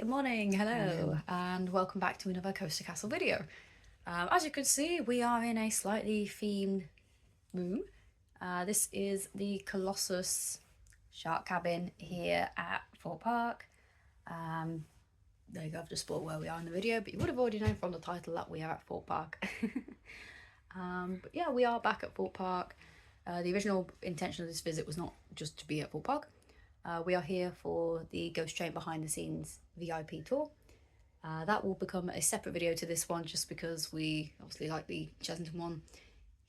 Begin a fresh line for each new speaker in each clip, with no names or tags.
Good morning, hello, and welcome back to another CoasterCastle video. As you can see, we are in a slightly themed room. This is the Colossus Shark Cabin here at Thorpe Park. There you go, I've just spoiled where we are in the video, but you would have already known from the title that we are at Thorpe Park. But yeah, we are back at Thorpe Park. The original intention of this visit was not just to be at Thorpe Park. We are here for the Ghost Train behind the scenes VIP tour. That will become a separate video to this one just because we obviously like the Chesington one.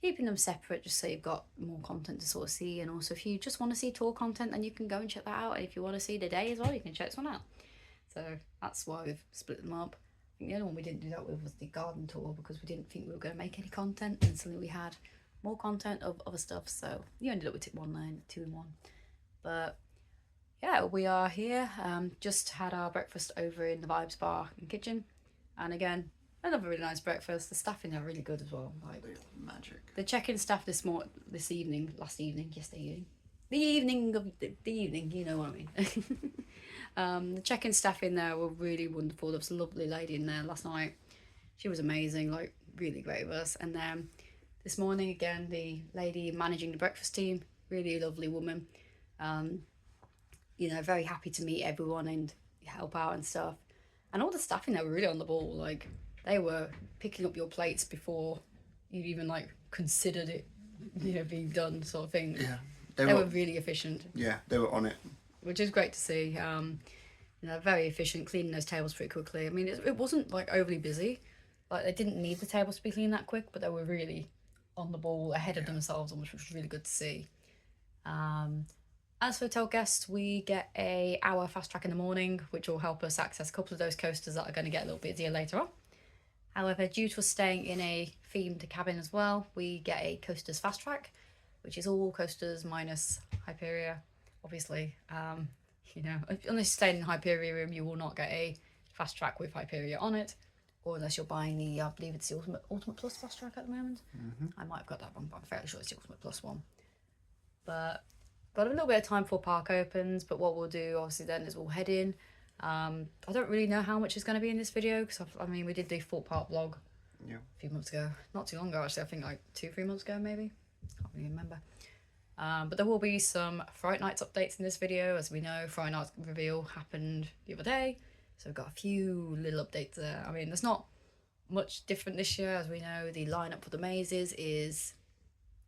Keeping them separate just so you've got more content to sort of see, and also if you just want to see tour content then you can go and check that out, and if you want to see the day as well you can check this one out. So that's why we've split them up. I think the other one we didn't do that with was the garden tour because we didn't think we were going to make any content, and suddenly we had more content of other stuff, so you ended up with one line, 2 in 1. But yeah, we are here. Just had our breakfast over in the Vibes Bar and Kitchen, and again, another really nice breakfast. The staff in there are really good as well. Like
magic.
The check-in staff yesterday evening, the evening, you know what I mean. The check-in staff in there were really wonderful. There was a lovely lady in there last night. She was amazing, like really great with us. And then this morning again, the lady managing the breakfast team, really lovely woman. You know, very happy to meet everyone and help out and stuff. And all the staff in there were really on the ball. Like, they were picking up your plates before you'd even, like, considered it, you know, being done, sort of thing.
Yeah.
They were really efficient.
Yeah, they were on it.
Which is great to see. You know, very efficient, cleaning those tables pretty quickly. I mean, it wasn't, like, overly busy. Like, they didn't need the tables to be cleaned that quick, but they were really on the ball, ahead of themselves, which was really good to see. As for hotel guests, we get an hour fast track in the morning, which will help us access a couple of those coasters that are going to get a little busier later on. However, due to us staying in a themed cabin as well, we get a coasters fast track, which is all coasters minus Hyperia. Obviously, you know, unless you stay in the Hyperia room, you will not get a fast track with Hyperia on it, or unless you're buying the, I believe it's the Ultimate Plus fast track at the moment. I might have got that wrong, but I'm fairly sure it's the Ultimate Plus one. But got a little bit of time before park opens, but what we'll do obviously then is we'll head in. I don't really know how much is going to be in this video because I mean we did the Thorpe Park vlog a few months ago, not too long ago actually. I think like 2-3 months ago maybe, can't really remember. But there will be some Fright Nights updates in this video. As we know, Fright Nights reveal happened the other day, so we've got a few little updates there. I mean, there's not much different this year. As we know, the lineup for the mazes is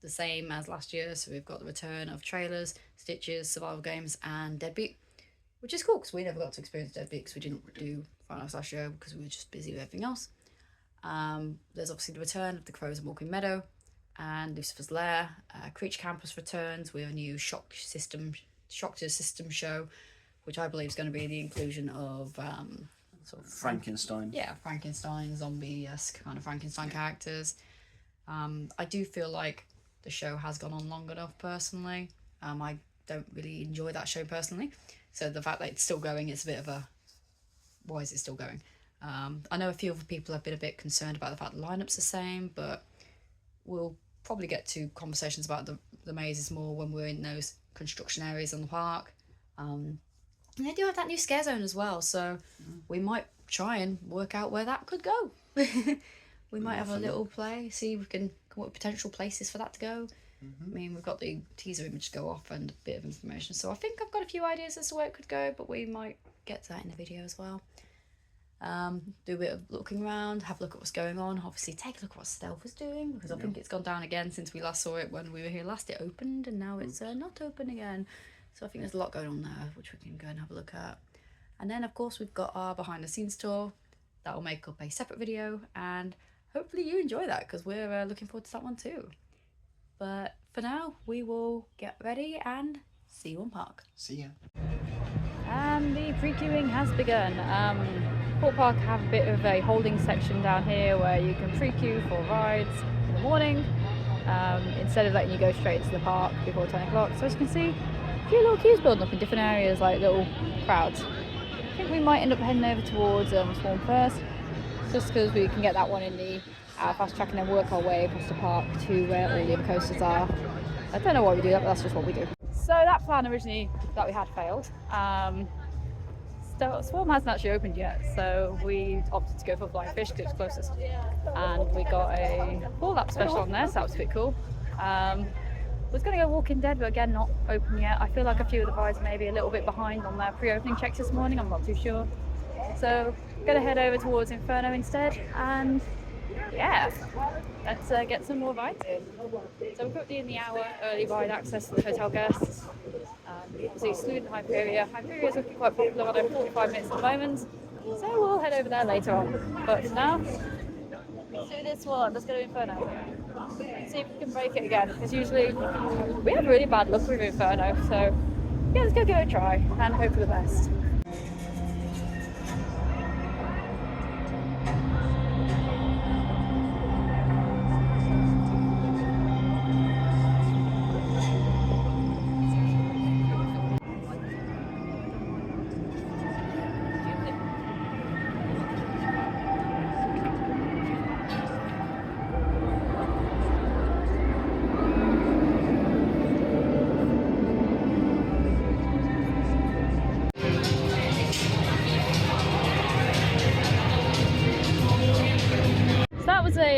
the same as last year, so we've got the return of trailers, Stitches, survival games, and Deadbeat, which is cool because we never got to experience Deadbeat because we didn't do Fright Nights last year because we were just busy with everything else. There's obviously the return of the Crows and Walking Meadow and Lucifer's Lair. Creature Campus returns with a new shock to system show, which I believe is going to be the inclusion of sort of
Frankenstein.
Yeah, Frankenstein, zombie-esque kind of Frankenstein characters. I do feel like the show has gone on long enough personally. I don't really enjoy that show personally, so the fact that it's still going is a bit of a, why is it still going? I know a few other people have been a bit concerned about the fact the lineup's the same, but we'll probably get to conversations about the mazes more when we're in those construction areas on the park. And they do have that new scare zone as well, so we might try and work out where that could go. We might have a little play, see if we can come up with potential places for that to go. I mean, we've got the teaser image to go off and a bit of information, so I think I've got a few ideas as to where it could go, but we might get to that in the video as well. Do a bit of looking around, have a look at what's going on. Obviously, take a look at what Stealth is doing, because I think it's gone down again since we last saw it when we were here last. It opened, and now it's not open again. So I think there's a lot going on there, which we can go and have a look at. And then, of course, we've got our behind-the-scenes tour. That will make up a separate video, and hopefully you enjoy that because we're looking forward to that one too. But for now, we will get ready and see you on park.
See ya.
And the pre-queuing has begun. Thorpe Park have a bit of a holding section down here where you can pre-queue for rides in the morning instead of letting you go straight into the park before 10 o'clock. So as you can see, a few little queues building up in different areas, like little crowds. I think we might end up heading over towards Swarm first, just because we can get that one in the fast track and then work our way across the park to where all the other coasters are. I don't know why we do that, but that's just what we do. So that plan originally that we had failed. Swarm hasn't actually opened yet, so we opted to go for Flying Fish because it's closest. And we got a 4-lap special on there, so that was pretty cool. Was going to go Walking Dead, but again, not open yet. I feel like a few of the guys may be a little bit behind on their pre-opening checks this morning, I'm not too sure. So, going to head over towards Inferno instead, and yeah, let's get some more rides in. So we're currently in the hour early ride access for the hotel guests. Obviously excluding Hyperia. Hyperia is looking quite popular on over 45 minutes at the moment, so we'll head over there later on. But for now, let's do this one. Let's go to Inferno. See if we can break it again, because usually we have really bad luck with Inferno. So yeah, let's go give it a try and hope for the best.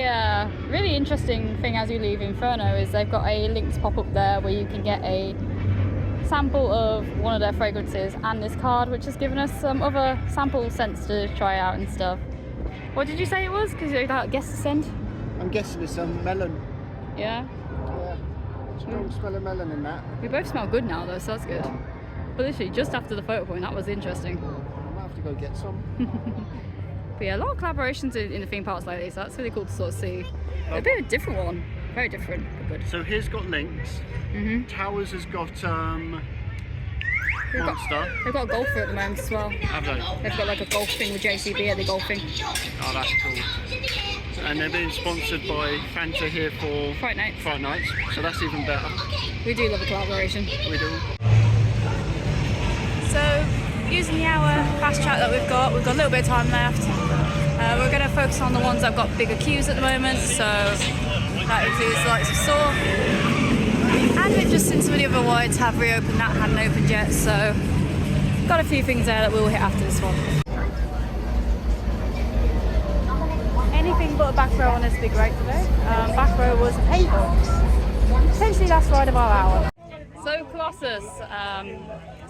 A really interesting thing as you leave Inferno is they've got a links pop up there where you can get a sample of one of their fragrances and this card, which has given us some other sample scents to try out and stuff. What did you say it was? Because you guessed the scent?
I'm guessing it's some melon.
Yeah?
Yeah. Strong smell of melon in that.
We both smell good now though, so that's good. But literally just after the photo point, that was interesting.
I might have to go get some.
But yeah, a lot of collaborations in the theme parks lately, so that's really cool to sort of see. A bit of a different one, very different, but good.
So here's got Lynx. Towers has got Monster.
They've got a golfer at the moment as well.
Have they?
They've got like a golf thing with JCB at the golfing.
Oh, that's cool. And they're being sponsored by Fanta here for
Fright Nights.
Fright Nights, so that's even better.
We do love a collaboration.
We do.
So, using the hour fast track that we've got a little bit of time left. We're going to focus on the ones that have got bigger queues at the moment, so that includes the likes of Thorpe. And we've just seen some of the other rides have reopened that hadn't opened yet, so got a few things there that we'll hit after this one. Anything but a back row on this big ride today. Back row was painful. Potentially last ride of our hour. So Colossus,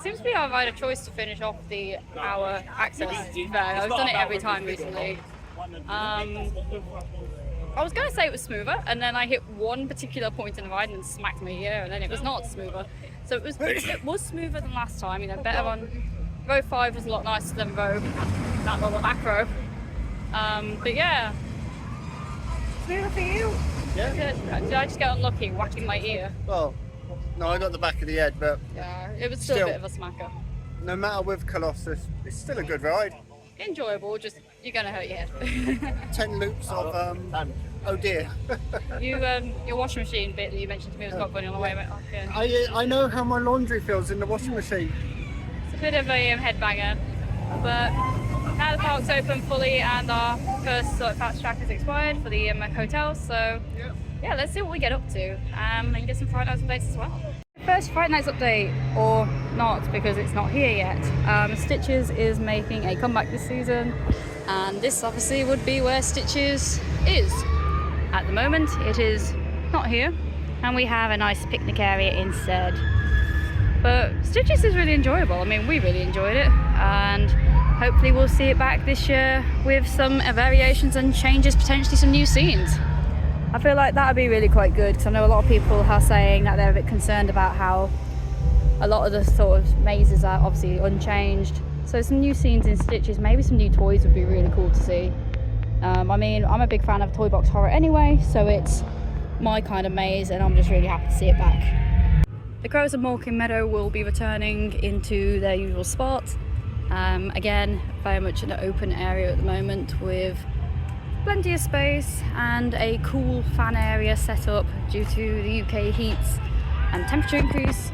seems to be our ride of choice to finish off the hour access. I've done it every time recently. I was going to say it was smoother, and then I hit one particular point in the ride and smacked my ear, and then it was not smoother. So it was smoother than last time, you know, better on row 5 was a lot nicer than that little back row. But yeah, smoother for you.
Yeah.
Did I just get unlucky whacking my ear?
Well, no, I got the back of the head, but
yeah, it was still a bit of a smacker.
No matter with Colossus, it's still a good ride.
Enjoyable, just you're gonna hurt your head.
10 loops of oh dear.
Your washing machine bit that you mentioned to me was quite funny on the way back. Yeah.
I know how my laundry feels in the washing machine.
It's a bit of a headbanger, but now the park's open fully and our first sort of fast track has expired for the hotel, so yeah, let's see what we get up to and get some Fright Nights updates as well. First Fright Nights update, or not because it's not here yet. Stitches is making a comeback this season, and this obviously would be where Stitches is. At the moment it is not here, and we have a nice picnic area instead. But Stitches is really enjoyable. I mean, we really enjoyed it, and hopefully we'll see it back this year with some variations and changes, potentially some new scenes. I feel like that would be really quite good, because I know a lot of people are saying that they're a bit concerned about how a lot of the sort of mazes are obviously unchanged. So some new scenes in Stitches, maybe some new toys would be really cool to see. I mean, I'm a big fan of Toy Box Horror anyway, so it's my kind of maze, and I'm just really happy to see it back. The Crows of Morecambe Meadow will be returning into their usual spot. Again, very much an open area at the moment with plenty of space and a cool fan area set up due to the UK heats and temperature increase.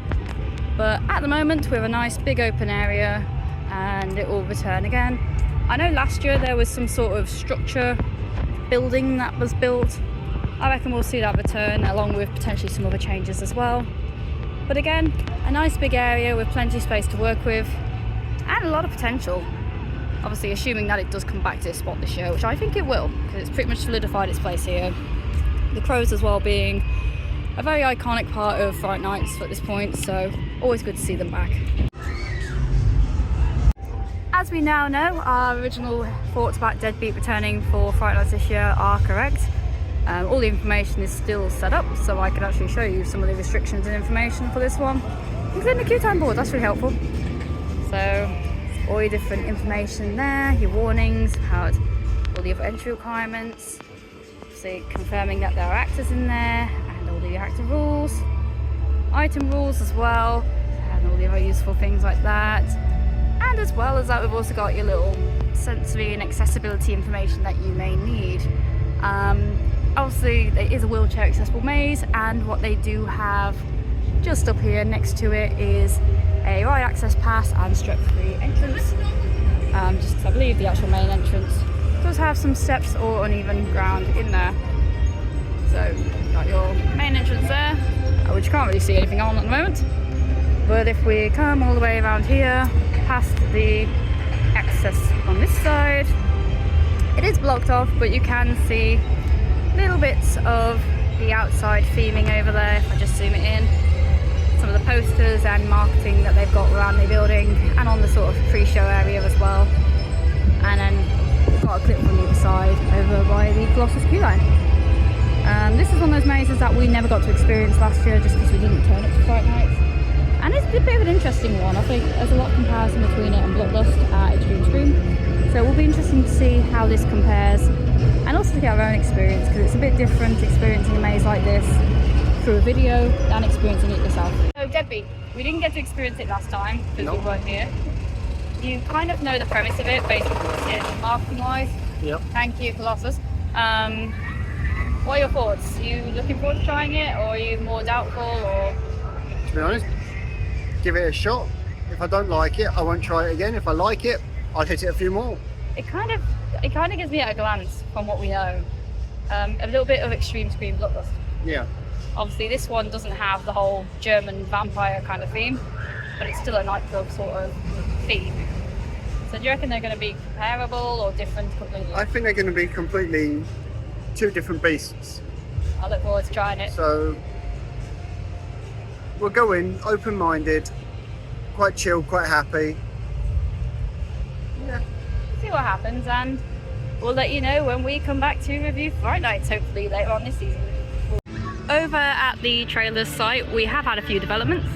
But at the moment we have a nice big open area, and it will return again. I know last year there was some sort of structure building that was built. I reckon we'll see that return, along with potentially some other changes as well. But again, a nice big area with plenty of space to work with, and a lot of potential. Obviously, assuming that it does come back to this spot this year, which I think it will, because it's pretty much solidified its place here. The crows as well being a very iconic part of Fright Nights at this point, so always good to see them back. As we now know, our original thoughts about Deadbeat returning for Fright Nights this year are correct. All the information is still set up, so I can actually show you some of the restrictions and information for this one, including the queue time board. That's really helpful. So all your different information there, your warnings about all the other entry requirements, obviously confirming that there are actors in there, and all the actor rules, item rules as well, and all the other useful things like that. And as well as that, we've also got your little sensory and accessibility information that you may need. Obviously, there is a wheelchair accessible maze, and what they do have just up here next to it is a ride access pass and step-free entrance. Just because I believe the actual main entrance does have some steps or uneven ground in there. So, got your main entrance there, which you can't really see anything on at the moment. But if we come all the way around here, past the access on this side, it is blocked off, but you can see little bits of the outside theming over there. If I just zoom it in, some of the posters and marketing that they've got around the building and on the sort of pre-show area as well. And then we've got a clip from the other side over by the Colossus queue line. This is one of those mazes that we never got to experience last year just because we didn't turn up to Fright Nights. And it's a bit of an interesting one. I think there's a lot of comparison between it and Bloodlust at Extreme Scream. So it will be interesting to see how this compares, and also to get our own experience, because it's a bit different experiencing a maze like this through a video than experiencing it yourself. So Deadbeat, we didn't get to experience it last time because we weren't here. You kind of know the premise of it based on what's it, marketing wise.
Yep.
Thank you, Colossus. What are your thoughts? Are you looking forward to trying it, or are you more doubtful? Or
To be honest, give it a shot. If I don't like it, I won't try it again. If I like it, I'll hit it a few more.
it kind of gives me at a glance from what we know a little bit of Extreme Scream Bloodlust.
Yeah.
Obviously, this one doesn't have the whole German vampire kind of theme, but it's still a nightclub sort of theme. So do you reckon they're going to be comparable or different completely?
I think they're going to be completely two different beasts.
I look forward to trying it.
So we'll go in open-minded, quite chill, quite happy. Yeah.
See what happens, and we'll let you know when we come back to review Fright Nights, hopefully later on this season. Over at the trailers site, we have had a few developments.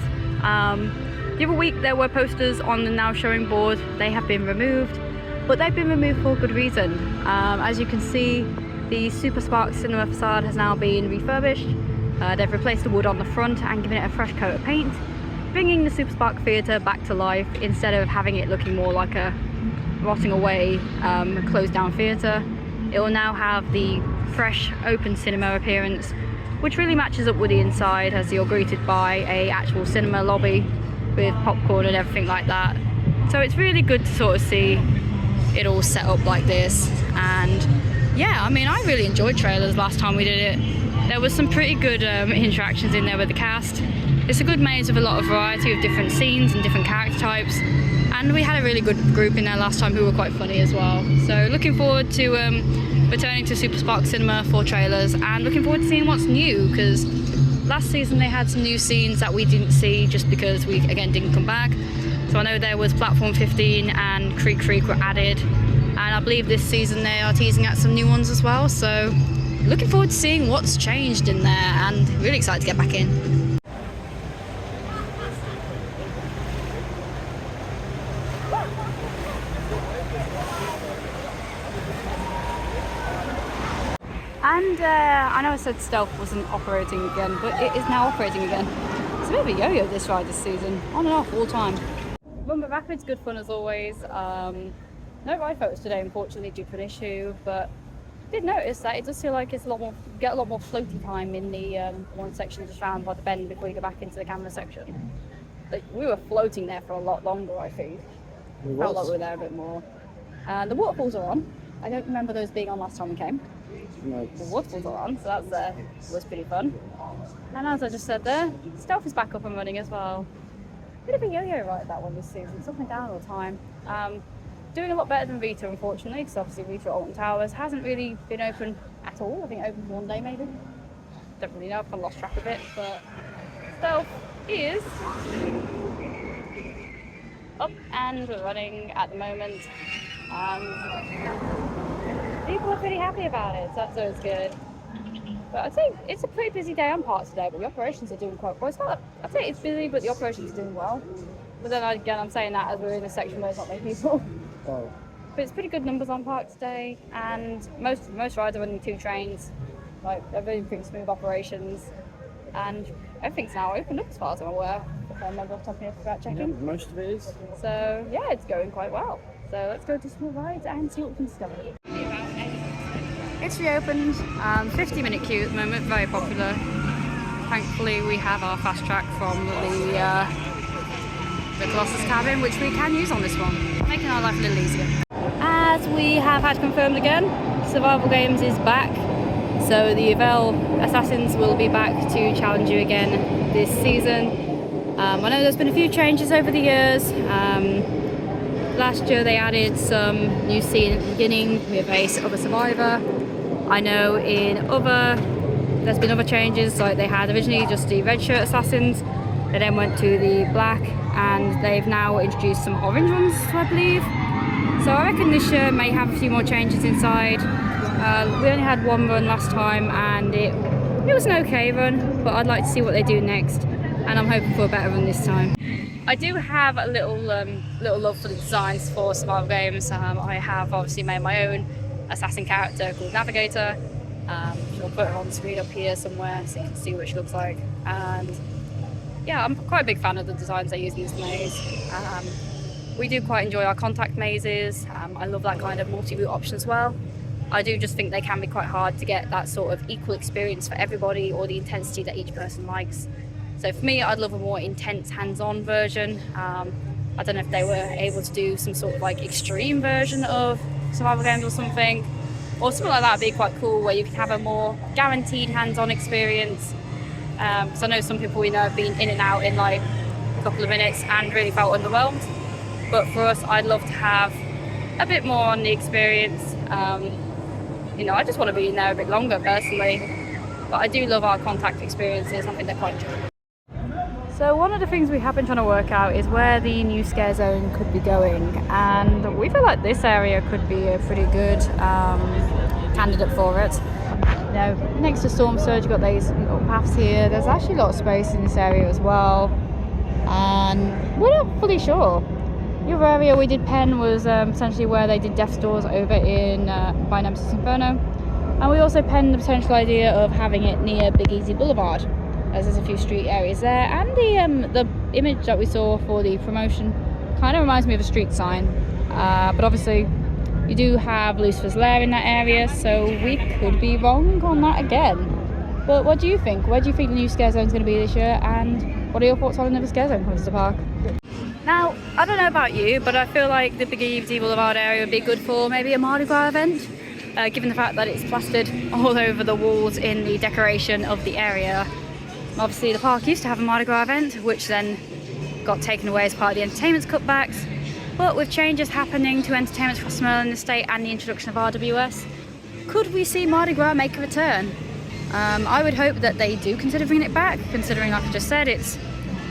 The other week there were posters on the now showing board. They have been removed, but they've been removed for good reason. As you can see, the Super Spark cinema facade has now been refurbished. They've replaced the wood on the front and given it a fresh coat of paint, bringing the Super Spark Theatre back to life instead of having it looking more like a rotting away, closed down theatre. It will now have the fresh open cinema appearance, which really matches up with the inside, as you're greeted by a actual cinema lobby with popcorn and everything like that. So it's really good to sort of see it all set up like this. And yeah, I mean, I really enjoyed trailers last time we did it. There was some pretty good interactions in there with the cast. It's a good maze with a lot of variety of different scenes and different character types. And we had a really good group in there last time who were quite funny as well. So looking forward to returning to Super Spark Cinema for trailers, and looking forward to seeing what's new, because last season they had some new scenes that we didn't see just because we again didn't come back. So I know there was Platform 15 and Creek Freak were added, and I believe this season they are teasing out some new ones as well. So looking forward to seeing what's changed in there, and really excited to get back in. And I know I said stealth wasn't operating again, but it is now operating again. It's a bit of a yo-yo this ride this season, on and off all the time. Rumba Rapids, good fun as always. No ride photos today, unfortunately, due to an issue, but I did notice that it does feel like it's a lot more floaty time in the one section just round by the bend before you go back into the camera section. Like, we were floating there for a lot longer, I think. Felt like we were there a bit more. The waterfalls are on. I don't remember those being on last time we came.
No.
The waterfalls are on, so that was pretty fun. And as I just said there, stealth is back up and running as well. Bit of a yo-yo ride that one this season. It's up and down all the time. Doing a lot better than Vita, unfortunately, because obviously Vita at Alton Towers hasn't really been open at all. I think it opened one day maybe. Don't really know, I've lost track of it, but Stealth is up and running at the moment. People are pretty happy about it, so that's always good. But I'd say it's a pretty busy day on parks today, but the operations are doing quite well. It's not, I'd say it's busy, but the operations are doing well. But then again, I'm saying that as we're in a section where there's not many people.
Oh.
But it's pretty good numbers on park today, and most rides are running 2 trains. Like, they're really pretty smooth operations, and everything's now opened up as far as I'm aware. If I remember off the top of my head about checking.
Yeah, most of it is.
So yeah, it's going quite well. So let's go to some more rides and see what we can discover. It's reopened. 50-minute queue at the moment, very popular. Thankfully, we have our fast track from the Colossus cabin, which we can use on this one, making our life a little easier. As we have had confirmed again, Survival Games is back. So the Yvel Assassins will be back to challenge you again this season. I know there's been a few changes over the years. Last year they added some new scene at the beginning with a survivor. I know there's been other changes, like they had originally just the red shirt assassins, they then went to the black, and they've now introduced some orange ones, I believe. So I reckon this year may have a few more changes inside. We only had one run last time, and it was an okay run, but I'd like to see what they do next, and I'm hoping for a better run this time. I do have a little love for the designs for Survival Games. I have obviously made my own assassin character called Navigator. I'll put her on the screen up here somewhere so you can see what she looks like. And yeah, I'm quite a big fan of the designs they use in this maze. We do quite enjoy our contact mazes. I love that kind of multi-route option as well. I do just think they can be quite hard to get that sort of equal experience for everybody, or the intensity that each person likes. So for me, I'd love a more intense hands-on version. I don't know if they were able to do some sort of like extreme version of Survival Games or something. Or something like that would be quite cool, where you can have a more guaranteed hands-on experience. Because I know some people we know have been in and out in like a couple of minutes and really felt underwhelmed. But for us, I'd love to have a bit more on the experience. You know, I just want to be in there a bit longer personally. But I do love our contact experiences. I think they're quite enjoyable. So one of the things we have been trying to work out is where the new scare zone could be going, and we feel like this area could be a pretty good candidate for it. You know, next to Storm Surge, you've got these little paths here. There's actually a lot of space in this area as well, and we're not fully sure. The other area we did pen was potentially where they did Death's Doors over in by Nemesis Inferno, and we also penned the potential idea of having it near Big Easy Boulevard, as there's a few street areas there, and the image that we saw for the promotion kind of reminds me of a street sign, but obviously you do have Lucifer's Lair in that area, so we could be wrong on that again. But what do you think? Where do you think the new scare zone is going to be this year, and what are your thoughts on another scare zone comes to the park? Now, I don't know about you, but I feel like the Big Easy Boulevard area would be good for maybe a Mardi Gras event, given the fact that it's plastered all over the walls in the decoration of the area. Obviously the park used to have a Mardi Gras event, which then got taken away as part of the entertainment's cutbacks, but with changes happening to entertainments across the Merlin estate and the introduction of RWS, could we see Mardi Gras make a return? I would hope that they do consider bringing it back, considering, like I just said, it's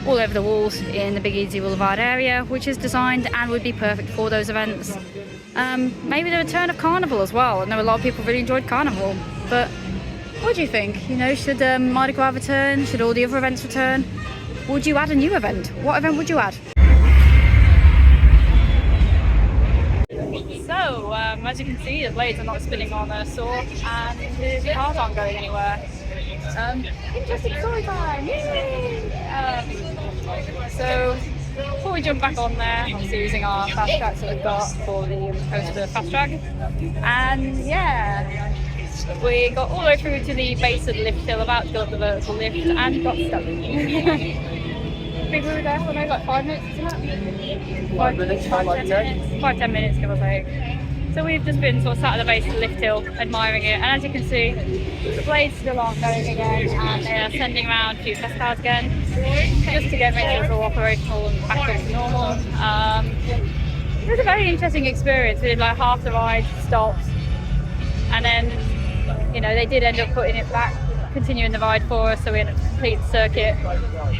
all over the walls in the Big Easy Boulevard area, which is designed and would be perfect for those events. Maybe the return of Carnival as well. I know a lot of people really enjoyed Carnival, but what do you think? You know, should Mardi Gras return? Should all the other events return? Would you add a new event? What event would you add? So, as you can see, the blades are not spinning on a saw, and the cars aren't going anywhere. Interesting story time! Yay! So, before we jump back on there, obviously using our fast tracks that we've got for the coaster fast track, and yeah, we got all the way through to the base of the lift hill, about to go up the vertical lift, and got stuck. I think we were there for maybe like 5 minutes, isn't it? 5 minutes, 5-10 minutes, give or take.
So we've just been sort of sat at the base of the lift hill, admiring it, and as you can see, the blades still aren't going again, and they are sending around a few test cars again, just to get make sure it's all operational and back to normal. It was a very interesting experience. We did like half the ride, stopped, and then, you know, they did end up putting it back, continuing the ride for us, so we ended up completing the circuit.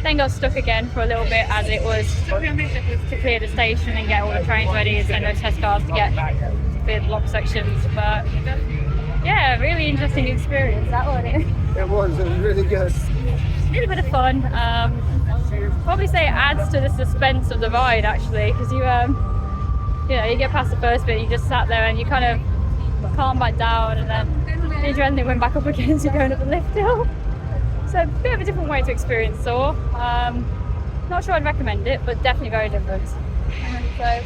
Then got stuck again for a little bit as it was to clear the station and get all the trains ready and send those test cars to get clear the block sections. But yeah, really interesting experience that one.
It was really good.
A little bit of fun. Probably say it adds to the suspense of the ride actually, because you know, you get past the first bit, you just sat there and you kind of calm back down, and then the adrenaline went back up again as you're going up the lift hill. So a bit of a different way to experience Thorpe. Not sure I'd recommend it, but definitely very different. So let's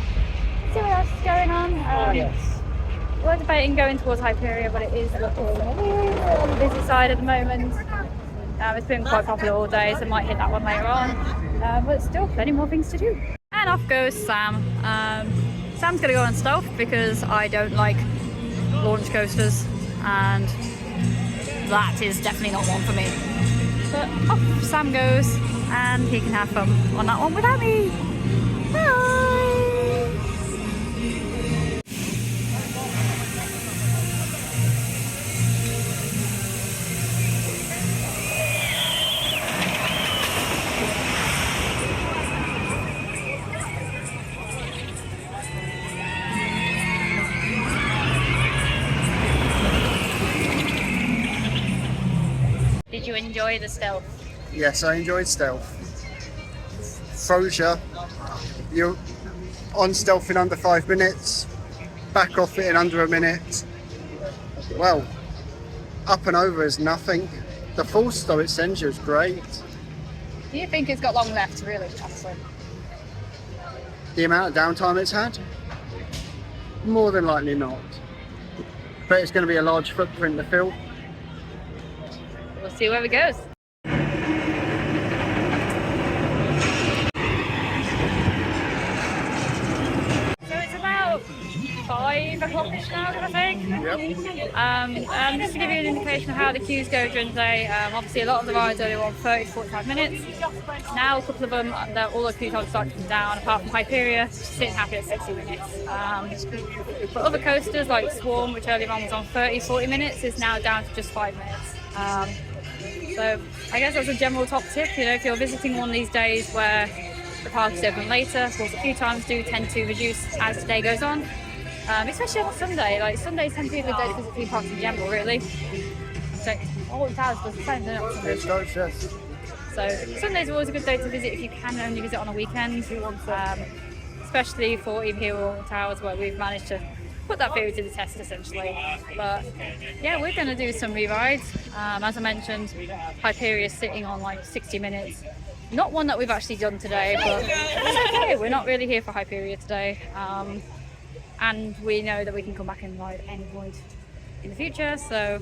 see what else is going on. We're debating going towards Hyperia, but it is looking on the busy side at the moment. It's been quite popular all day, so I might hit that one later on. But still plenty more things to do. And off goes Sam. Sam's going to go on stealth because I don't like launch coasters, and that is definitely not one for me. But off Sam goes, and he can have fun on that one without me. Bye! Did you enjoy the stealth?
Yes, I enjoyed stealth. Throws you. You're on stealth in under 5 minutes, back off it in under a minute. Well, up and over is nothing. The full stop it sends you is great.
Do you think it's got long left, really, honestly?
The amount of downtime it's had? More than likely not. But it's going to be a large footprint to fill.
We'll see where it goes. So it's about 5 o'clock-ish now, I think.
Yep.
Just to give you an indication of how the queues go during the day, obviously a lot of the rides only want 30 to 45 minutes. Now a couple of them, all the queue times start to come down, apart from Hyperia, sitting happy at 60 minutes. But other coasters like Swarm, which earlier on was on 30-40 minutes, is now down to just 5 minutes. So I guess that's a general top tip, you know, if you're visiting one of these days where the park is open later, of course a few times do tend to reduce as the day goes on, especially on Sunday. Like Sundays tend to be a good day to visit theme parks in general, really. So all the towers does the same, doesn't it?
It does, yes.
So Sunday's always a good day to visit if you can only visit on a weekend, especially for Imperial Towers where we've managed to put that theory to the test essentially. But yeah, we're going to do some re-rides. As I mentioned, Hyperia is sitting on like 60 minutes. Not one that we've actually done today, but it's okay. We're not really here for Hyperia today. And we know that we can come back and ride any point in the future. So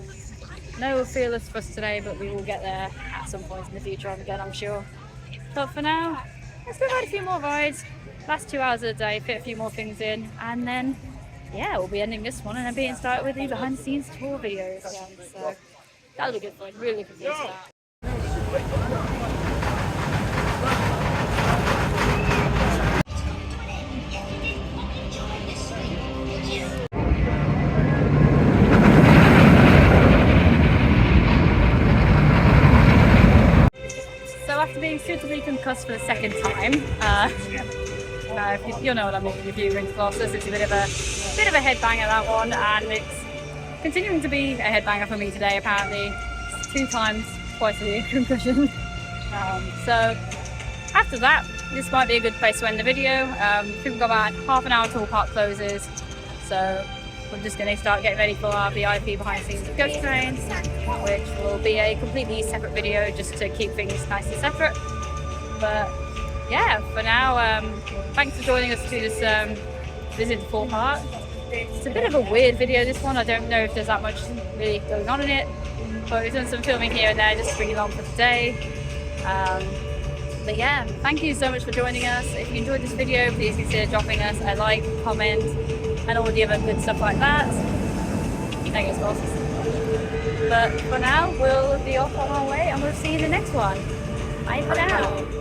no fearless for us today, but we will get there at some point in the future again, I'm sure. But for now, let's go ride a few more rides. Last 2 hours of the day, fit a few more things in, and then yeah, we'll be ending this one and then being started with the behind the scenes tour videos again. So that'll be good fun, really looking forward to that. So after being suitably concussed for the second time, you'll know what I mean if you ring closest, it's a bit of a headbanger, that one, and it's continuing to be a headbanger for me today apparently. 2 times, twice a concussion. So after that, this might be a good place to end the video. We've got about half an hour till park closes, so we're just going to start getting ready for our VIP behind the scenes of Ghost Trains, which will be a completely separate video just to keep things nice and separate. But yeah, for now, thanks for joining us to this visit to Thorpe Park. It's a bit of a weird video, this one. I don't know if there's that much really going on in it, but we've done some filming here and there just to bring it along for today. But yeah, thank you so much for joining us. If you enjoyed this video, please consider dropping us a like, comment, and all the other good stuff like that. Thanks, boss. But for now, we'll be off on our way and we'll see you in the next one. Bye for now.